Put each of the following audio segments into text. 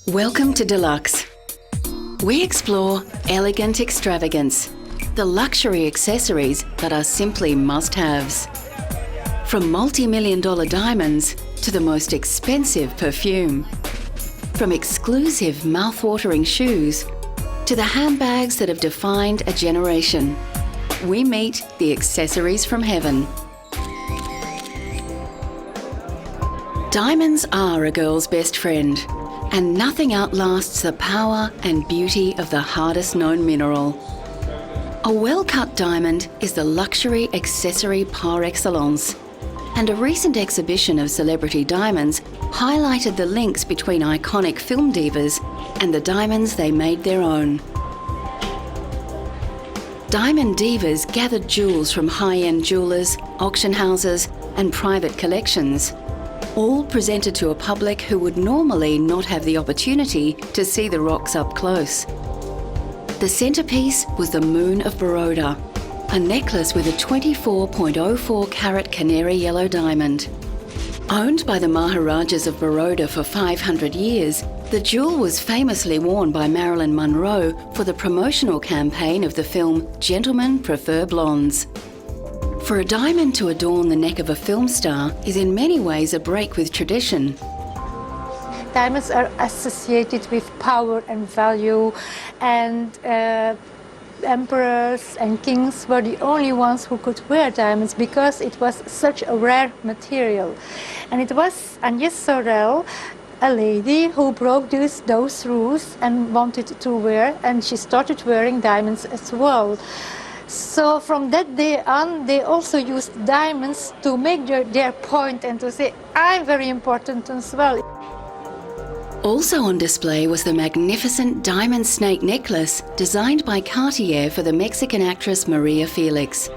Welcome to Deluxe. We explore elegant extravagance, the luxury accessories that are simply must-haves. From multi-million-dollar diamonds to the most expensive perfume. From exclusive mouth-watering shoes to the handbags that have defined a generation. We meet the accessories from heaven. Diamonds are a girl's best friend, and nothing outlasts the power and beauty of the hardest known mineral. A well-cut diamond is the luxury accessory par excellence, and a recent exhibition of celebrity diamonds highlighted the links between iconic film divas and the diamonds they made their own. Diamond divas gathered jewels from high-end jewellers, auction houses and private collections, all presented to a public who would normally not have the opportunity to see the rocks up close. The centrepiece was the Moon of Baroda, a necklace with a 24.04 carat canary yellow diamond. Owned by the Maharajas of Baroda for 500 years, the jewel was famously worn by Marilyn Monroe for the promotional campaign of the film Gentlemen Prefer Blondes. For a diamond to adorn the neck of a film star is in many ways a break with tradition. Diamonds are associated with power and value, and emperors and kings were the only ones who could wear diamonds because it was such a rare material. And it was Agnès Sorel, a lady who broke those rules and wanted to wear, and she started wearing diamonds as well. So from that day on, they also used diamonds to make their point and to say, I'm very important as well. Also on display was the magnificent diamond snake necklace designed by Cartier for the Mexican actress Maria Felix.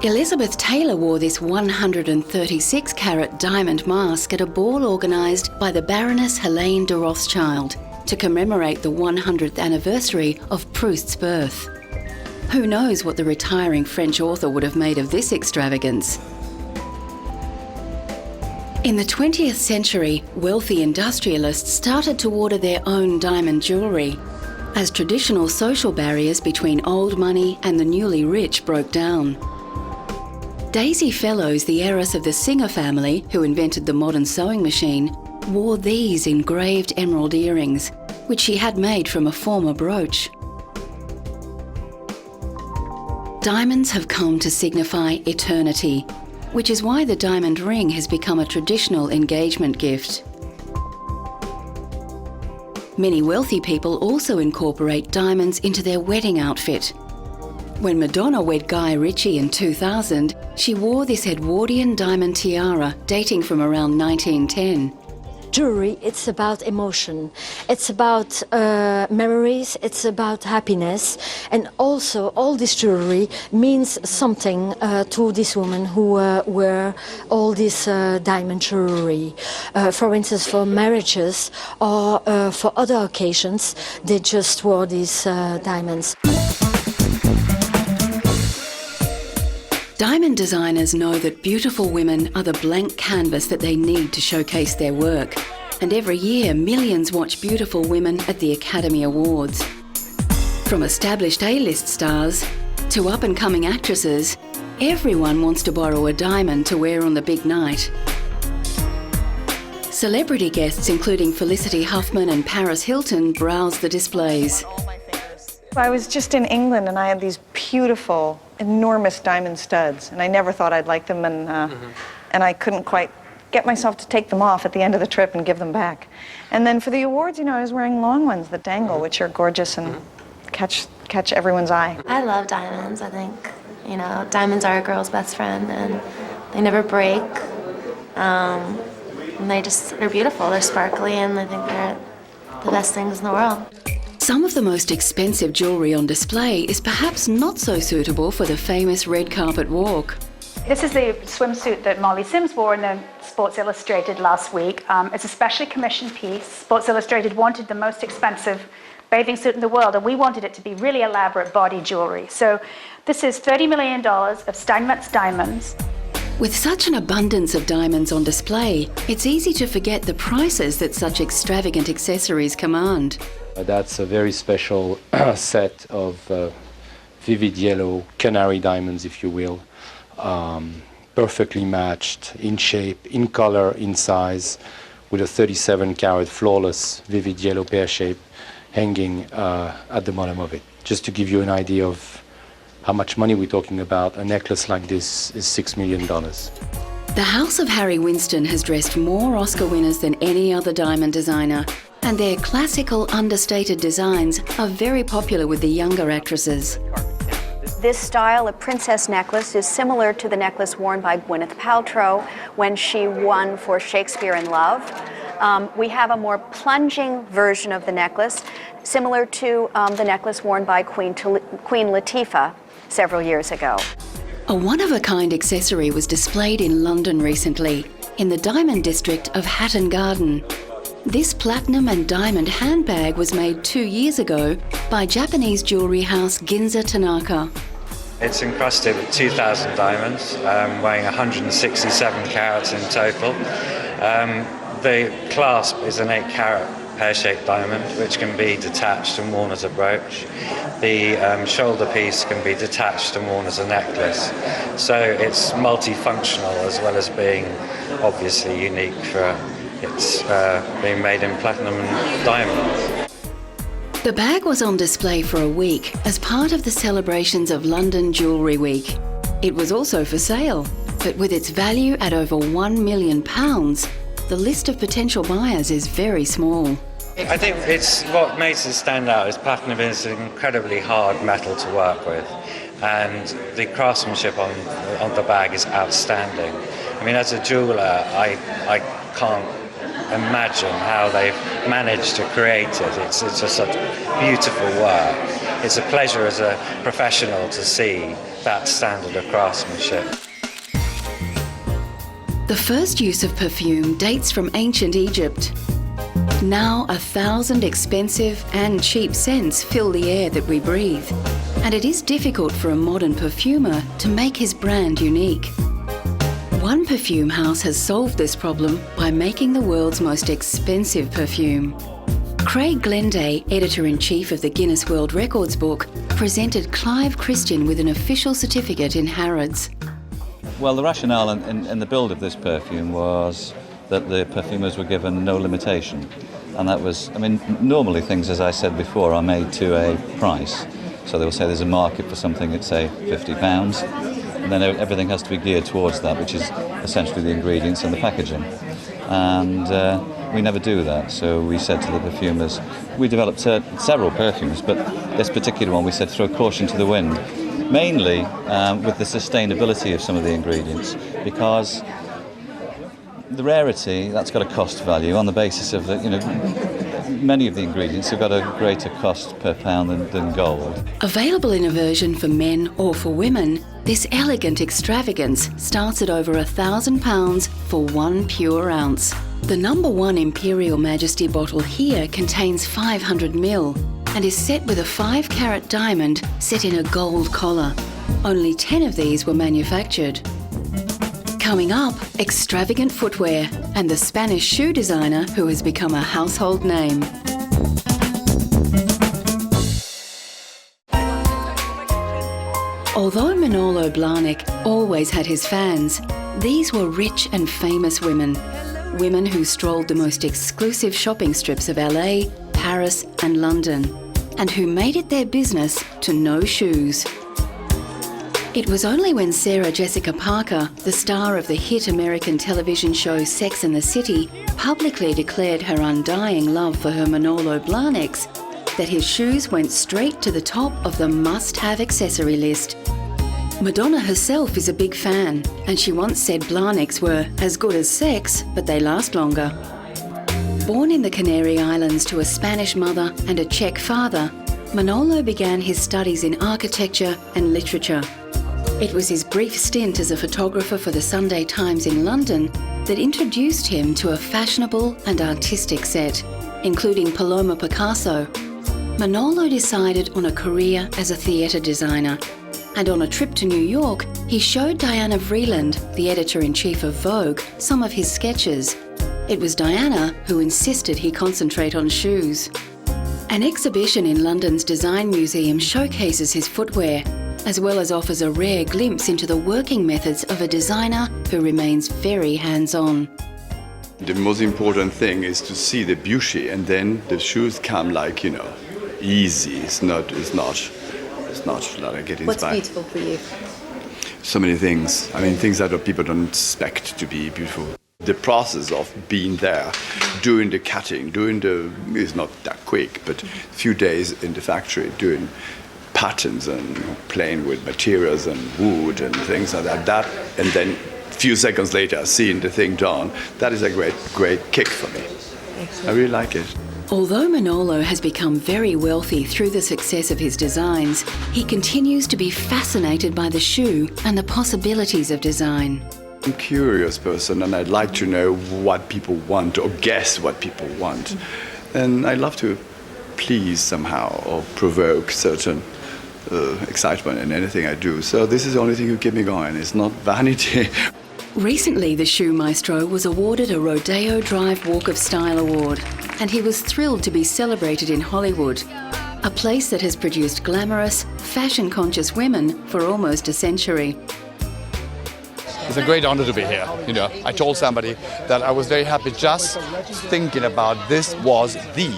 Elizabeth Taylor wore this 136-carat diamond mask at a ball organised by the Baroness Helene de Rothschild to commemorate the 100th anniversary of Proust's birth. Who knows what the retiring French author would have made of this extravagance? In the 20th century, wealthy industrialists started to order their own diamond jewellery as traditional social barriers between old money and the newly rich broke down. Daisy Fellows, the heiress of the Singer family who invented the modern sewing machine, wore these engraved emerald earrings, which she had made from a former brooch. Diamonds have come to signify eternity, which is why the diamond ring has become a traditional engagement gift. Many wealthy people also incorporate diamonds into their wedding outfit. When Madonna wed Guy Ritchie in 2000, she wore this Edwardian diamond tiara dating from around 1910. Jewelry, it's about emotion, it's about memories, it's about happiness, and also all this jewelry means something to this woman who wear all this diamond jewelry. For instance, for marriages or for other occasions, they just wore these diamonds. Diamond designers know that beautiful women are the blank canvas that they need to showcase their work. And every year, millions watch beautiful women at the Academy Awards. From established A-list stars to up-and-coming actresses, everyone wants to borrow a diamond to wear on the big night. Celebrity guests, including Felicity Huffman and Paris Hilton, browse the displays. I was just in England and I had these beautiful, enormous diamond studs, and I never thought I'd like them, and I couldn't quite get myself to take them off at the end of the trip and give them back. And then for the awards, I was wearing long ones that dangle, which are gorgeous and catch everyone's eye. I love diamonds. I think, diamonds are a girl's best friend, and they never break. And they're beautiful. They're sparkly, and I think they're the best things in the world. Some of the most expensive jewellery on display is perhaps not so suitable for the famous red carpet walk. This is the swimsuit that Molly Sims wore in the Sports Illustrated last week. It's a specially commissioned piece. Sports Illustrated wanted the most expensive bathing suit in the world, and we wanted it to be really elaborate body jewelry. So this is $30 million of Steinmetz diamonds. With such an abundance of diamonds on display, it's easy to forget the prices that such extravagant accessories command. That's a very special set of vivid yellow canary diamonds, if you will, perfectly matched in shape, in color, in size, with a 37 carat flawless vivid yellow pear shape hanging at the bottom of it. Just to give you an idea of how much money we're talking about, a necklace like this is $6 million. The House of Harry Winston has dressed more Oscar winners than any other diamond designer, and their classical, understated designs are very popular with the younger actresses. This style of princess necklace is similar to the necklace worn by Gwyneth Paltrow when she won for Shakespeare in Love. We have a more plunging version of the necklace, similar to the necklace worn by Queen Latifah several years ago. A one-of-a-kind accessory was displayed in London recently, in the diamond district of Hatton Garden. This platinum and diamond handbag was made 2 years ago by Japanese jewellery house Ginza Tanaka. It's encrusted with 2,000 diamonds, weighing 167 carats in total. The clasp is an 8-carat pear-shaped diamond, which can be detached and worn as a brooch. The shoulder piece can be detached and worn as a necklace. So it's multifunctional as well as being obviously unique for its being made in platinum and diamonds. The bag was on display for a week as part of the celebrations of London Jewellery Week. It was also for sale, but with its value at over £1 million, the list of potential buyers is very small. I think it's what makes it stand out is platinum is an incredibly hard metal to work with, and the craftsmanship on the bag is outstanding. I mean, as a jeweller, I can't imagine how they've managed to create it. It's just such beautiful work. It's a pleasure as a professional to see that standard of craftsmanship. The first use of perfume dates from ancient Egypt. Now 1,000 expensive and cheap scents fill the air that we breathe, and it is difficult for a modern perfumer to make his brand unique. One perfume house has solved this problem by making the world's most expensive perfume. Craig Glenday, editor-in-chief of the Guinness World Records book, presented Clive Christian with an official certificate in Harrods. Well, the rationale in the build of this perfume was that the perfumers were given no limitation. And that was, I mean, normally things, as I said before, are made to a price. So they'll say there's a market for something at, say, £50, and then everything has to be geared towards that, which is essentially the ingredients and the packaging. And we never do that. So we said to the perfumers, we developed several perfumes, but this particular one we said throw caution to the wind. Mainly with the sustainability of some of the ingredients, because the rarity, that's got a cost value on the basis of that, many of the ingredients have got a greater cost per pound than gold. Available in a version for men or for women, this elegant extravagance starts at over £1,000 for 1 pure ounce. The number 1 Imperial Majesty bottle here contains 500 ml. And is set with a 5-carat diamond set in a gold collar. Only 10 of these were manufactured. Coming up, extravagant footwear and the Spanish shoe designer who has become a household name. Although Manolo Blahnik always had his fans, these were rich and famous women. Women who strolled the most exclusive shopping strips of LA, Paris and London, and who made it their business to know shoes. It was only when Sarah Jessica Parker, the star of the hit American television show Sex and the City, publicly declared her undying love for her Manolo Blahniks, that his shoes went straight to the top of the must-have accessory list. Madonna herself is a big fan, and she once said Blahniks were as good as sex, but they last longer. Born in the Canary Islands to a Spanish mother and a Czech father, Manolo began his studies in architecture and literature. It was his brief stint as a photographer for the Sunday Times in London that introduced him to a fashionable and artistic set, including Paloma Picasso. Manolo decided on a career as a theatre designer, And on a trip to New York, he showed Diana Vreeland, the editor-in-chief of Vogue, some of his sketches. It was Diana who insisted he concentrate on shoes. An exhibition in London's Design Museum showcases his footwear, as well as offers a rare glimpse into the working methods of a designer who remains very hands-on. The most important thing is to see the beauty, and then the shoes come like, easy. It's not that I get inspired. What's beautiful for you? So many things. Things that people don't expect to be beautiful. The process of being there, doing the cutting, it's not that quick, but a few days in the factory doing patterns and playing with materials and wood and things like that, and then a few seconds later seeing the thing done, that is a great kick for me. Excellent. I really like it. Although Manolo has become very wealthy through the success of his designs, he continues to be fascinated by the shoe and the possibilities of design. I'm a curious person, and I'd like to know what people want or guess what people want. And I love to please somehow or provoke certain excitement in anything I do. So this is the only thing that keeps me going. It's not vanity. Recently, the shoe maestro was awarded a Rodeo Drive Walk of Style award, and he was thrilled to be celebrated in Hollywood, a place that has produced glamorous, fashion-conscious women for almost a century. It's a great honor to be here. I told somebody that I was very happy just thinking about this was the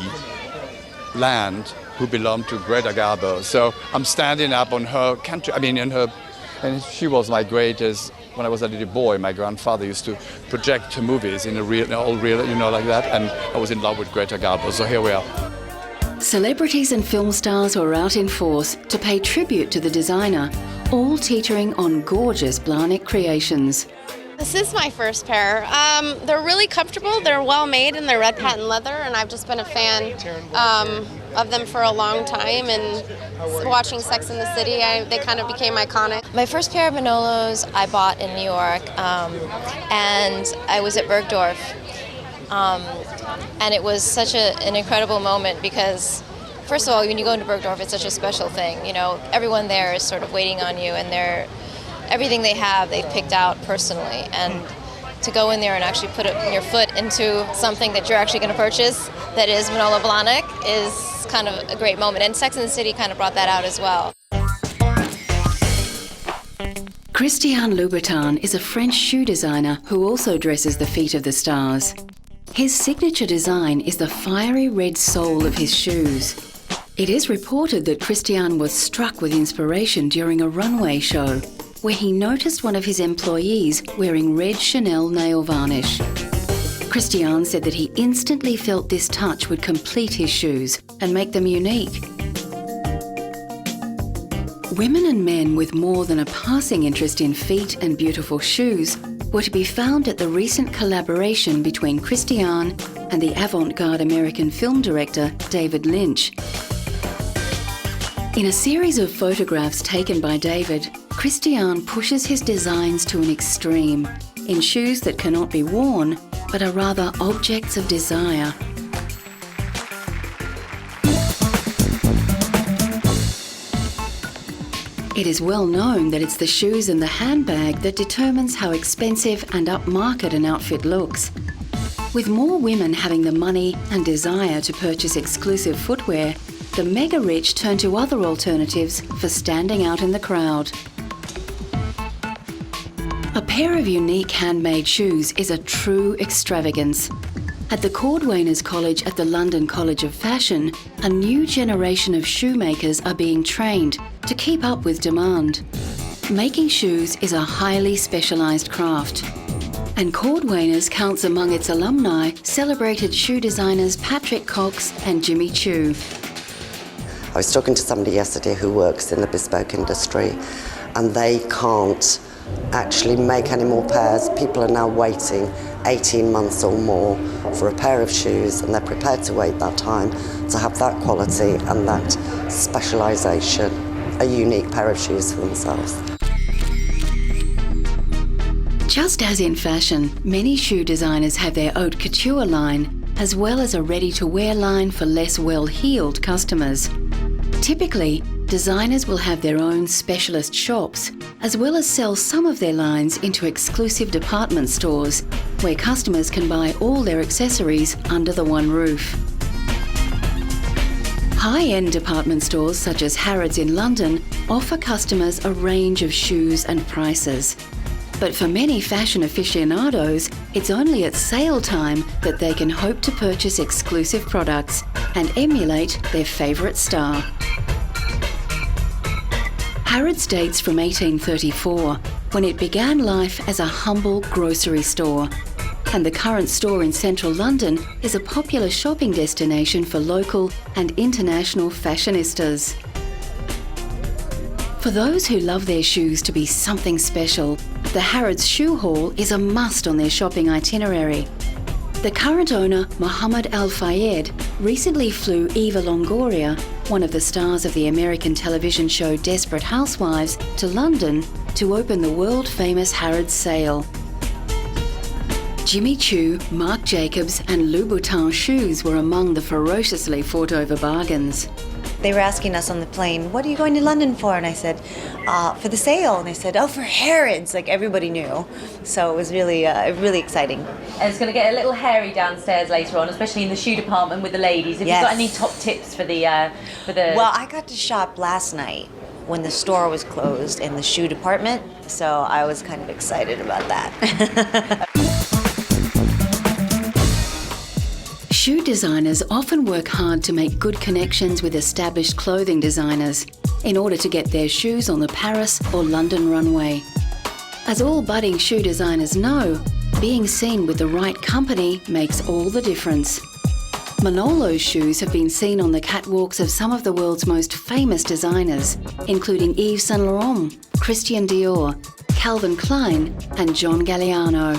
land who belonged to Greta Garbo. So I'm standing up on her country, and she was my greatest. When I was a little boy, my grandfather used to project movies in all real, like that, and I was in love with Greta Garbo, so here we are. Celebrities and film stars were out in force to pay tribute to the designer, all teetering on gorgeous Blahnik creations. This is my first pair. They're really comfortable, they're well made, and they're red patent leather, and I've just been a fan of them for a long time, and watching Sex and the City, they kind of became iconic. My first pair of Manolos I bought in New York, and I was at Bergdorf, and it was such an incredible moment because, first of all, when you go into Bergdorf, it's such a special thing. Everyone there is sort of waiting on you, and everything they have, they've picked out personally. And to go in there and actually put your foot into something that you're actually going to purchase that is Manolo Blahnik is kind of a great moment. And Sex and the City kind of brought that out as well. Christian Louboutin is a French shoe designer who also dresses the feet of the stars. His signature design is the fiery red sole of his shoes. It is reported that Christian was struck with inspiration during a runway show, where he noticed one of his employees wearing red Chanel nail varnish. Christian said that he instantly felt this touch would complete his shoes and make them unique. Women and men with more than a passing interest in feet and beautiful shoes were to be found at the recent collaboration between Christian and the avant-garde American film director David Lynch. In a series of photographs taken by David, Christian pushes his designs to an extreme, in shoes that cannot be worn, but are rather objects of desire. It is well known that it's the shoes and the handbag that determines how expensive and upmarket an outfit looks. With more women having the money and desire to purchase exclusive footwear, the mega-rich turn to other alternatives for standing out in the crowd. A pair of unique handmade shoes is a true extravagance. At the Cordwainers College at the London College of Fashion, a new generation of shoemakers are being trained to keep up with demand. Making shoes is a highly specialised craft, and Cordwainers counts among its alumni celebrated shoe designers Patrick Cox and Jimmy Choo. I was talking to somebody yesterday who works in the bespoke industry, and they can't actually make any more pairs. People are now waiting 18 months or more for a pair of shoes, and they're prepared to wait that time to have that quality and that specialisation, a unique pair of shoes for themselves. Just as in fashion, many shoe designers have their haute couture line, as well as a ready-to-wear line for less well-heeled customers. Typically, designers will have their own specialist shops, as well as sell some of their lines into exclusive department stores, where customers can buy all their accessories under the one roof. High-end department stores such as Harrods in London offer customers a range of shoes and prices. But for many fashion aficionados, it's only at sale time that they can hope to purchase exclusive products and emulate their favourite star. Harrods dates from 1834, when it began life as a humble grocery store, and the current store in central London is a popular shopping destination for local and international fashionistas. For those who love their shoes to be something special, the Harrods Shoe Hall is a must on their shopping itinerary. The current owner, Mohammed Al Fayed, recently flew Eva Longoria, one of the stars of the American television show Desperate Housewives, to London to open the world-famous Harrods sale. Jimmy Choo, Marc Jacobs and Vuitton shoes were among the ferociously fought-over bargains. They were asking us on the plane, what are you going to London for? And I said, for the sale. And they said, oh, for Harrods. Like, everybody knew. So it was really, really exciting. And it's going to get a little hairy downstairs later on, especially in the shoe department with the ladies. Have you got any top tips for the... Well, I got to shop last night when the store was closed in the shoe department. So I was kind of excited about that. Shoe designers often work hard to make good connections with established clothing designers in order to get their shoes on the Paris or London runway. As all budding shoe designers know, being seen with the right company makes all the difference. Manolo's shoes have been seen on the catwalks of some of the world's most famous designers, including Yves Saint Laurent, Christian Dior, Calvin Klein and John Galliano.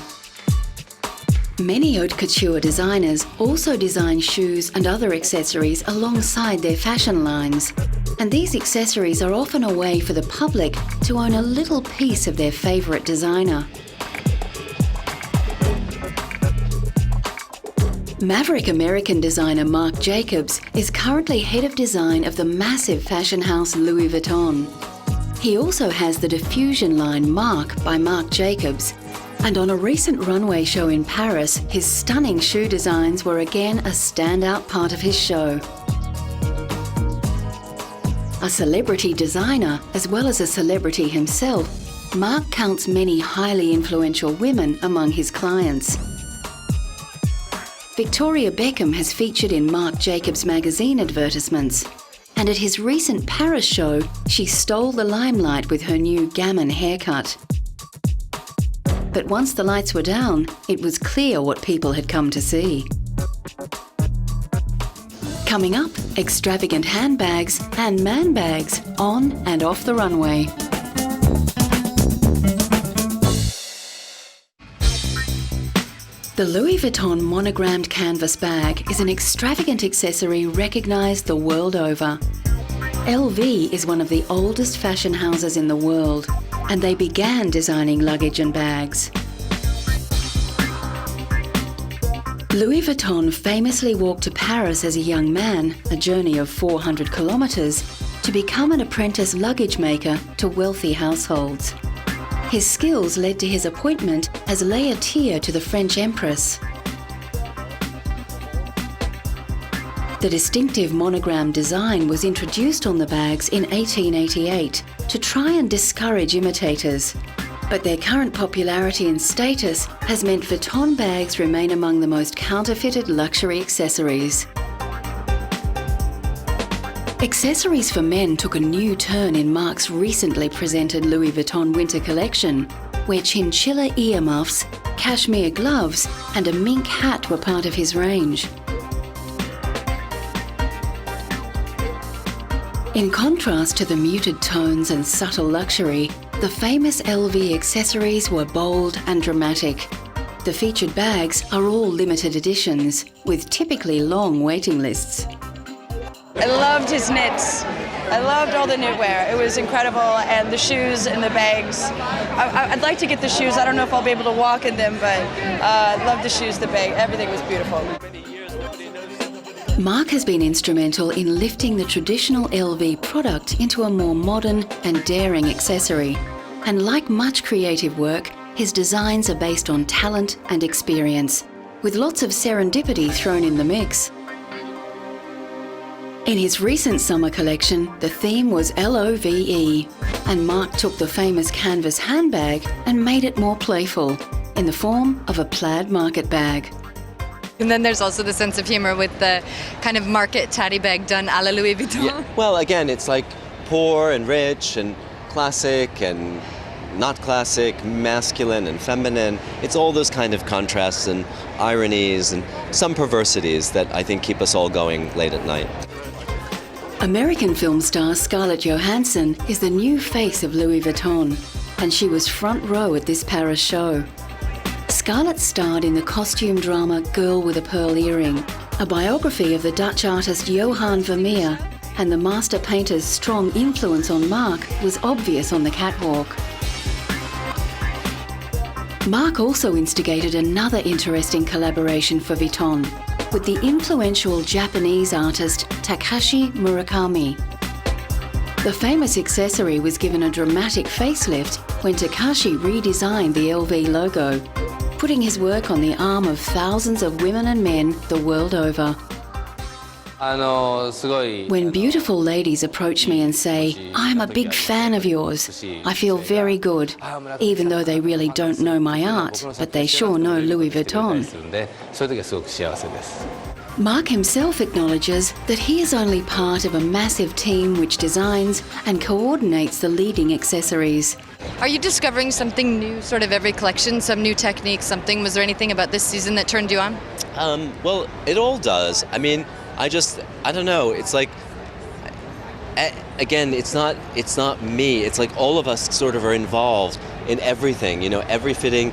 Many haute couture designers also design shoes and other accessories alongside their fashion lines, and these accessories are often a way for the public to own a little piece of their favourite designer. Maverick American designer Marc Jacobs is currently head of design of the massive fashion house Louis Vuitton. He also has the diffusion line Marc by Marc Jacobs, and on a recent runway show in Paris, his stunning shoe designs were again a standout part of his show. A celebrity designer, as well as a celebrity himself, Marc counts many highly influential women among his clients. Victoria Beckham has featured in Marc Jacobs magazine advertisements, and at his recent Paris show, she stole the limelight with her new gammon haircut. But once the lights were down, it was clear what people had come to see. Coming up, extravagant handbags and man bags on and off the runway. The Louis Vuitton monogrammed canvas bag is an extravagant accessory recognised the world over. LV is one of the oldest fashion houses in the world, and they began designing luggage and bags. Louis Vuitton famously walked to Paris as a young man, a journey of 400 kilometres, to become an apprentice luggage maker to wealthy households. His skills led to his appointment as legateer to the French Empress. The distinctive monogram design was introduced on the bags in 1888 to try and discourage imitators. But their current popularity and status has meant Vuitton bags remain among the most counterfeited luxury accessories. Accessories for men took a new turn in Marc's recently presented Louis Vuitton winter collection, where chinchilla earmuffs, cashmere gloves and a mink hat were part of his range. In contrast to the muted tones and subtle luxury, the famous LV accessories were bold and dramatic. The featured bags are all limited editions, with typically long waiting lists. I loved his knits. I loved all the knitwear. It was incredible, and the shoes and the bags. I'd like to get the shoes. I don't know if I'll be able to walk in them, but I love the shoes, the bag. Everything was beautiful. Mark has been instrumental in lifting the traditional LV product into a more modern and daring accessory. And like much creative work, his designs are based on talent and experience, with lots of serendipity thrown in the mix. In his recent summer collection, the theme was LOVE, and Mark took the famous canvas handbag and made it more playful, in the form of a plaid market bag. And then there's also the sense of humor with the kind of market tatty bag done a la Louis Vuitton. Yeah. Well, again, it's like poor and rich and classic and not classic, masculine and feminine. It's all those kind of contrasts and ironies and some perversities that I think keep us all going late at night. American film star Scarlett Johansson is the new face of Louis Vuitton, and she was front row at this Paris show. Scarlett starred in the costume drama Girl with a Pearl Earring, a biography of the Dutch artist Johan Vermeer, and the master painter's strong influence on Mark was obvious on the catwalk. Mark also instigated another interesting collaboration for Vuitton with the influential Japanese artist Takashi Murakami. The famous accessory was given a dramatic facelift when Takashi redesigned the LV logo, putting his work on the arm of thousands of women and men the world over. When beautiful ladies approach me and say, "I'm a big fan of yours," I feel very good, even though they really don't know my art, but they sure know Louis Vuitton. Mark himself acknowledges that he is only part of a massive team which designs and coordinates the leading accessories. Are you discovering something new sort of every collection, some new technique, something? Was there anything about this season that turned you on? Well, it all does. I mean, I don't know. It's like, again, it's not me. It's like all of us sort of are involved in everything, you know, every fitting,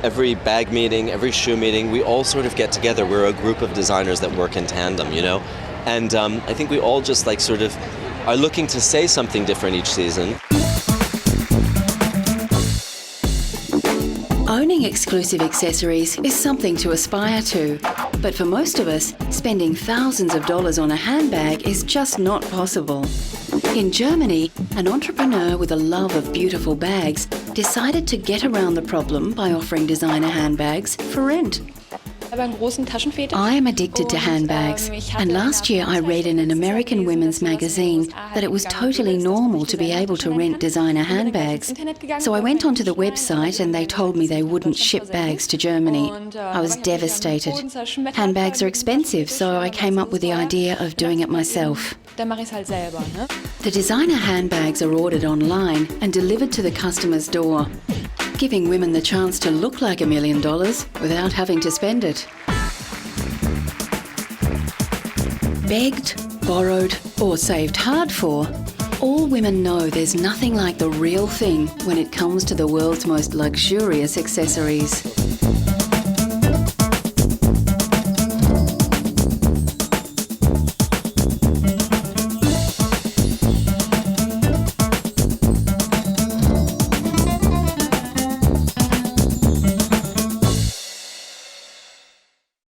every bag meeting, every shoe meeting. We all sort of get together. We're a group of designers that work in tandem, you know? And I think we all just like sort of are looking to say something different each season. Owning exclusive accessories is something to aspire to, but for most of us, spending thousands of dollars on a handbag is just not possible. In Germany, an entrepreneur with a love of beautiful bags decided to get around the problem by offering designer handbags for rent. I am addicted to handbags, and last year I read in an American women's magazine that it was totally normal to be able to rent designer handbags. So I went onto the website and they told me they wouldn't ship bags to Germany. I was devastated. Handbags are expensive, so I came up with the idea of doing it myself. The designer handbags are ordered online and delivered to the customer's door, giving women the chance to look like $1 million without having to spend it. Begged, borrowed, or saved hard for, all women know there's nothing like the real thing when it comes to the world's most luxurious accessories.